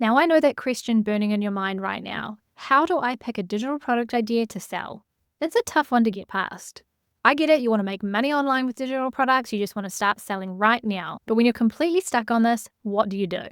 Now, I know that question burning in your mind right now. How do I pick a digital product idea to sell? It's a tough one to get past. I get it, you want to make money online with digital products, you just want to start selling right now. But when you're completely stuck on this, what do you do?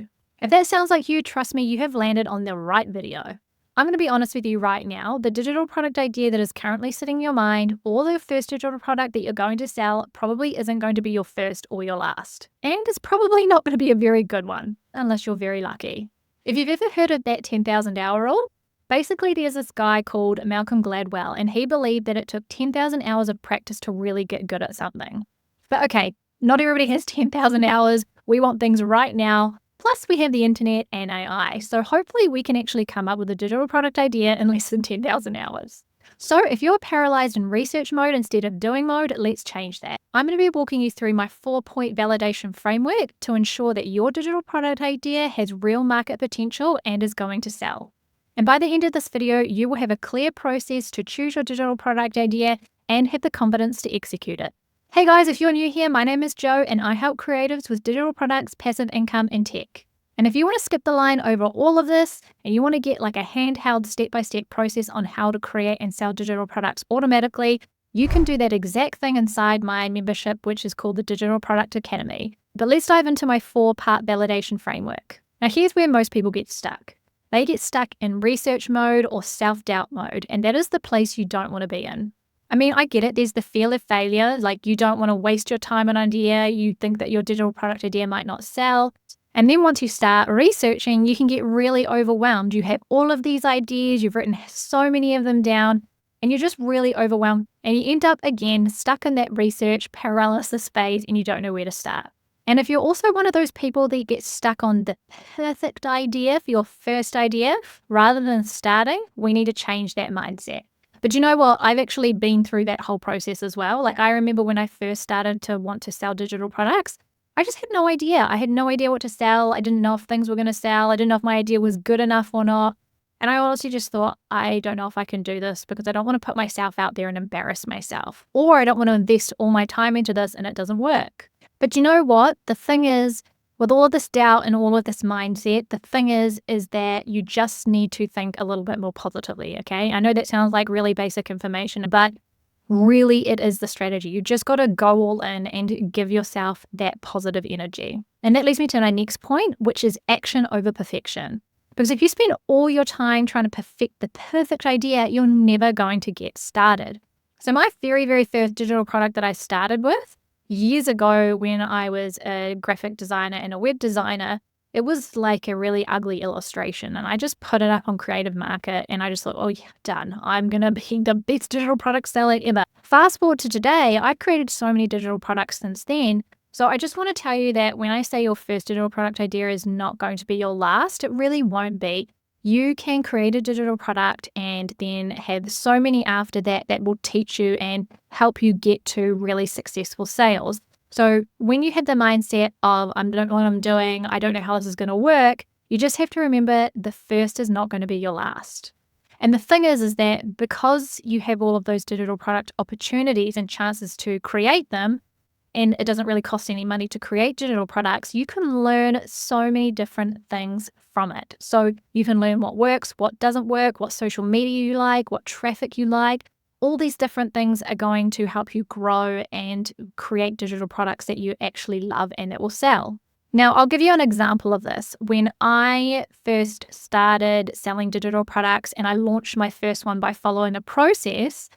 If that sounds like you, trust me, you have landed on the right video. I'm going to be honest with you right now, the digital product idea that is currently sitting in your mind, or the first digital product that you're going to sell, probably isn't going to be your first or your last. And it's probably not going to be a very good one, unless you're very lucky. If you've ever heard of that 10,000 hour rule, basically there's this guy called Malcolm Gladwell, and he believed that it took 10,000 hours of practice to really get good at something. But okay, not everybody has 10,000 hours. We want things right now. Plus, we have the internet and AI, so hopefully we can actually come up with a digital product idea in less than 10,000 hours. So if you're paralyzed in research mode instead of doing mode, let's change that. I'm going to be walking you through my 4-point validation framework to ensure that your digital product idea has real market potential and is going to sell. And by the end of this video, you will have a clear process to choose your digital product idea and have the confidence to execute it. Hey guys, if you're new here, my name is Jo and I help creatives with digital products, passive income, and tech. And if you want to skip the line over all of this and you want to get like a handheld step-by-step process on how to create and sell digital products automatically, you can do that exact thing inside my membership, which is called the Digital Product Academy. But let's dive into my 4-part validation framework. Now here's where most people get stuck. They get stuck in research mode or self-doubt mode, and that is the place you don't want to be in. I mean, I get it. There's the fear of failure. Like you don't want to waste your time on an idea. You think that your digital product idea might not sell. And then once you start researching, you can get really overwhelmed. You have all of these ideas. You've written so many of them down and you're just really overwhelmed. And you end up again stuck in that research paralysis phase and you don't know where to start. And if you're also one of those people that get stuck on the perfect idea for your first idea, rather than starting, we need to change that mindset. But you know what? I've actually been through that whole process as well. Like I remember when I first started to want to sell digital products, I just had no idea. I had no idea what to sell. I didn't know if things were going to sell. I didn't know if my idea was good enough or not. And I honestly just thought, I don't know if I can do this because I don't want to put myself out there and embarrass myself. Or I don't want to invest all my time into this and it doesn't work. But you know what? The thing is, with all of this doubt and all of this mindset, the thing is that you just need to think a little bit more positively, okay? I know that sounds like really basic information, but really it is the strategy. You just got to go all in and give yourself that positive energy. And that leads me to my next point, which is action over perfection. Because if you spend all your time trying to perfect the perfect idea, you're never going to get started. So my very, very first digital product that I started with, years ago when I was a graphic designer and a web designer, it was like a really ugly illustration. And I just put it up on Creative Market and I just thought, oh yeah, done. I'm going to be the best digital product seller ever. Fast forward to today, I created so many digital products since then. So I just want to tell you that when I say your first digital product idea is not going to be your last, it really won't be. You can create a digital product and then have so many after that that will teach you and help you get to really successful sales. So when you have the mindset of, I don't know what I'm doing, I don't know how this is going to work, you just have to remember the first is not going to be your last. And the thing is that because you have all of those digital product opportunities and chances to create them, and it doesn't really cost any money to create digital products, you can learn so many different things from it. So you can learn what works, what doesn't work, what social media you like, what traffic you like. All these different things are going to help you grow and create digital products that you actually love and that will sell. Now, I'll give you an example of this. When I first started selling digital products and I launched my first one by following a process,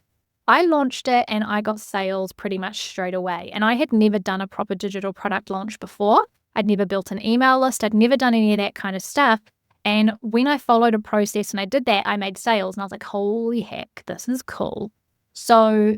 I launched it and I got sales pretty much straight away. And I had never done a proper digital product launch before. I'd never built an email list. I'd never done any of that kind of stuff. And when I followed a process and I did that, I made sales and I was like, holy heck, this is cool. So,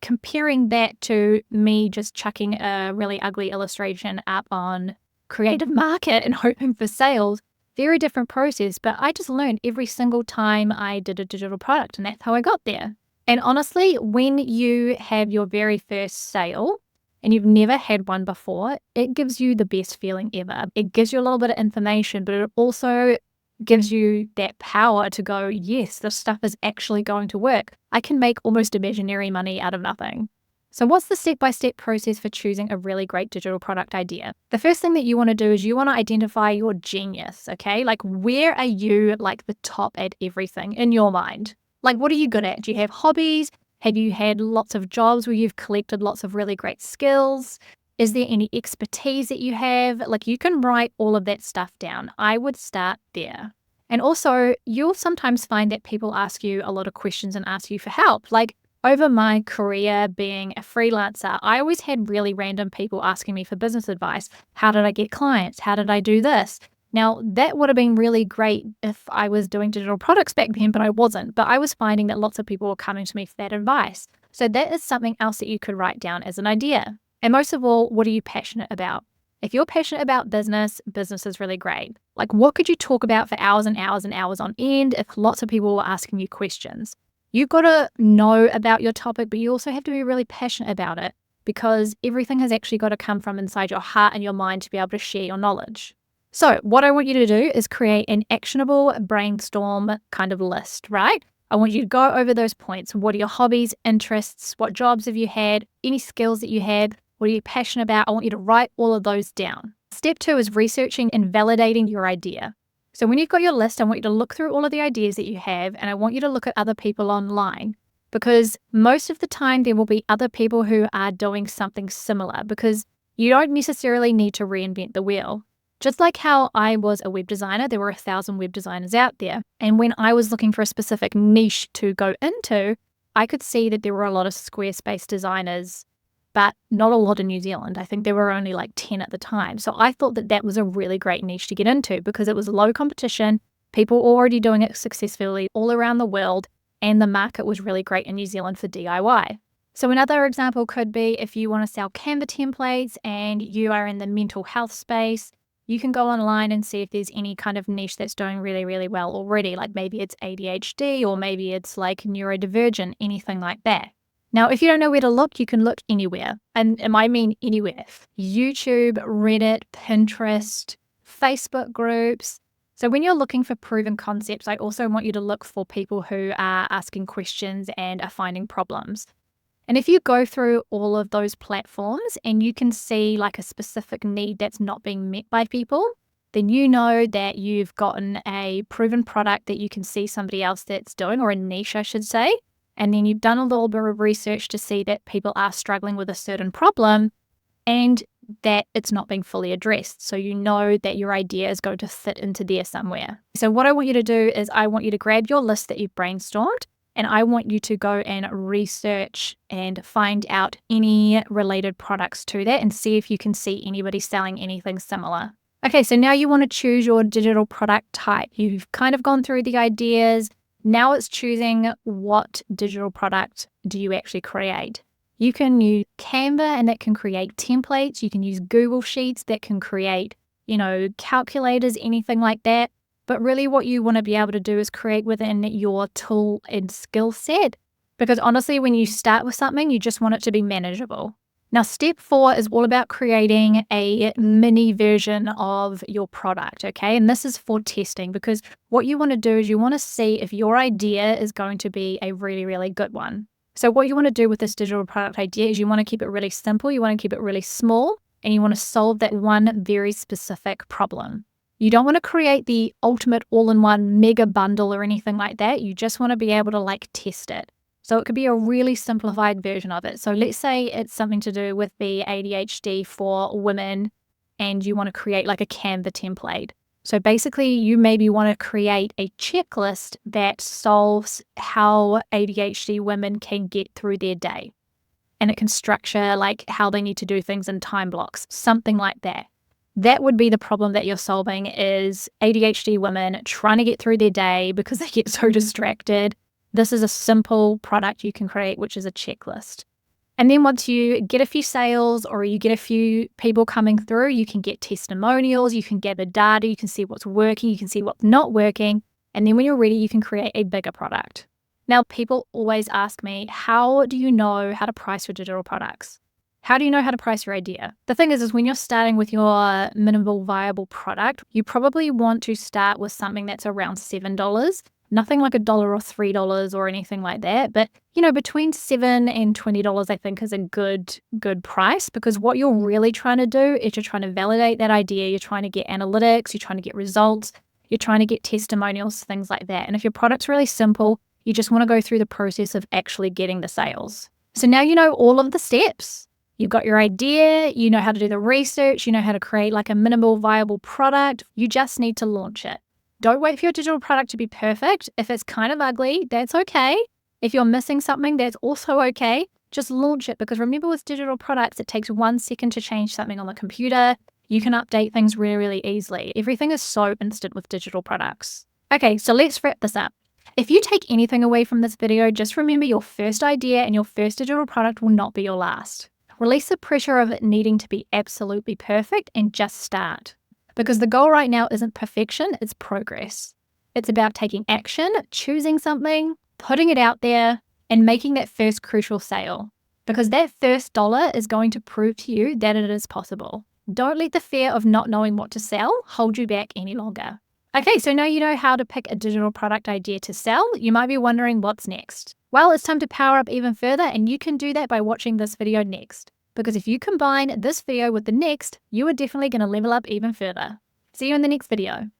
comparing that to me just chucking a really ugly illustration up on Creative Market and hoping for sales, very different process. But I just learned every single time I did a digital product and that's how I got there. And honestly, when you have your very first sale and you've never had one before, it gives you the best feeling ever. It gives you a little bit of information, but it also gives you that power to go, yes, this stuff is actually going to work. I can make almost imaginary money out of nothing. So what's the step-by-step process for choosing a really great digital product idea? The first thing that you want to do is you want to identify your genius, okay? Like, where are you like the top at everything in your mind? Like, what are you good at? Do you have hobbies? Have you had lots of jobs where you've collected lots of really great skills? Is there any expertise that you have? Like, you can write all of that stuff down. I would start there. And also, you'll sometimes find that people ask you a lot of questions and ask you for help. Like, over my career being a freelancer, I always had really random people asking me for business advice. How did I get clients? How did I do this? Now, that would have been really great if I was doing digital products back then, but I wasn't. But I was finding that lots of people were coming to me for that advice. So that is something else that you could write down as an idea. And most of all, what are you passionate about? If you're passionate about business, business is really great. Like, what could you talk about for hours and hours and hours on end if lots of people were asking you questions? You've got to know about your topic, but you also have to be really passionate about it, because everything has actually got to come from inside your heart and your mind to be able to share your knowledge. So what I want you to do is create an actionable brainstorm kind of list, right? I want you to go over those points. What are your hobbies, interests? What jobs have you had? Any skills that you had? What are you passionate about? I want you to write all of those down. Step 2 is researching and validating your idea. So when you've got your list, I want you to look through all of the ideas that you have, and I want you to look at other people online, because most of the time there will be other people who are doing something similar, because you don't necessarily need to reinvent the wheel. Just like how I was a web designer, there were 1,000 web designers out there. And when I was looking for a specific niche to go into, I could see that there were a lot of Squarespace designers, but not a lot in New Zealand. I think there were only like 10 at the time. So I thought that that was a really great niche to get into, because it was low competition, people already doing it successfully all around the world, and the market was really great in New Zealand for DIY. So another example could be if you want to sell Canva templates and you are in the mental health space, you can go online and see if there's any kind of niche that's doing really, really well already. Like maybe it's ADHD, or maybe it's like neurodivergent, anything like that. Now, if you don't know where to look, you can look anywhere. And I mean anywhere. YouTube, Reddit, Pinterest, Facebook groups. So when you're looking for proven concepts, I also want you to look for people who are asking questions and are finding problems. And if you go through all of those platforms and you can see like a specific need that's not being met by people, then you know that you've gotten a proven product that you can see somebody else that's doing, or a niche, I should say. And then you've done a little bit of research to see that people are struggling with a certain problem and that it's not being fully addressed. So you know that your idea is going to fit into there somewhere. So what I want you to do is I want you to grab your list that you've brainstormed, and I want you to go and research and find out any related products to that and see if you can see anybody selling anything similar. Okay, so now you want to choose your digital product type. You've kind of gone through the ideas. Now it's choosing what digital product do you actually create. You can use Canva, and that can create templates. You can use Google Sheets that can create, calculators, anything like that. But really what you want to be able to do is create within your tool and skill set. Because honestly, when you start with something, you just want it to be manageable. Now, step 4 is all about creating a mini version of your product, okay? And this is for testing, because what you want to do is you want to see if your idea is going to be a really, really good one. So what you want to do with this digital product idea is you want to keep it really simple, you want to keep it really small, and you want to solve that one very specific problem. You don't want to create the ultimate all-in-one mega bundle or anything like that. You just want to be able to test it. So it could be a really simplified version of it. So let's say it's something to do with the ADHD for women, and you want to create like a Canva template. So basically you maybe want to create a checklist that solves how ADHD women can get through their day. And it can structure like how they need to do things in time blocks, something like that. That would be the problem that you're solving, is ADHD women trying to get through their day because they get so distracted. This is a simple product you can create, which is a checklist. And then once you get a few sales or you get a few people coming through, you can get testimonials, you can gather data, you can see what's working, you can see what's not working. And then when you're ready, you can create a bigger product. Now, people always ask me, how do you know how to price your digital products? How do you know how to price your idea? The thing is when you're starting with your minimal viable product, you probably want to start with something that's around $7. Nothing like $1 or $3 or anything like that. But, between $7 and $20, I think, is a good price, because what you're really trying to do is you're trying to validate that idea. You're trying to get analytics. You're trying to get results. You're trying to get testimonials, things like that. And if your product's really simple, you just want to go through the process of actually getting the sales. So now you know all of the steps. You've got your idea, you know how to do the research, you know how to create like a minimal viable product. You just need to launch it. Don't wait for your digital product to be perfect. If it's kind of ugly, that's okay. If you're missing something, that's also okay. Just launch it, because remember, with digital products, it takes 1 second to change something on the computer. You can update things really, really easily. Everything is so instant with digital products. Okay, so let's wrap this up. If you take anything away from this video, just remember your first idea and your first digital product will not be your last. Release the pressure of it needing to be absolutely perfect and just start. Because the goal right now isn't perfection, it's progress. It's about taking action, choosing something, putting it out there, and making that first crucial sale. Because that first dollar is going to prove to you that it is possible. Don't let the fear of not knowing what to sell hold you back any longer. Okay, so now you know how to pick a digital product idea to sell. You might be wondering what's next. Well, it's time to power up even further, and you can do that by watching this video next. Because if you combine this video with the next, you are definitely going to level up even further. See you in the next video.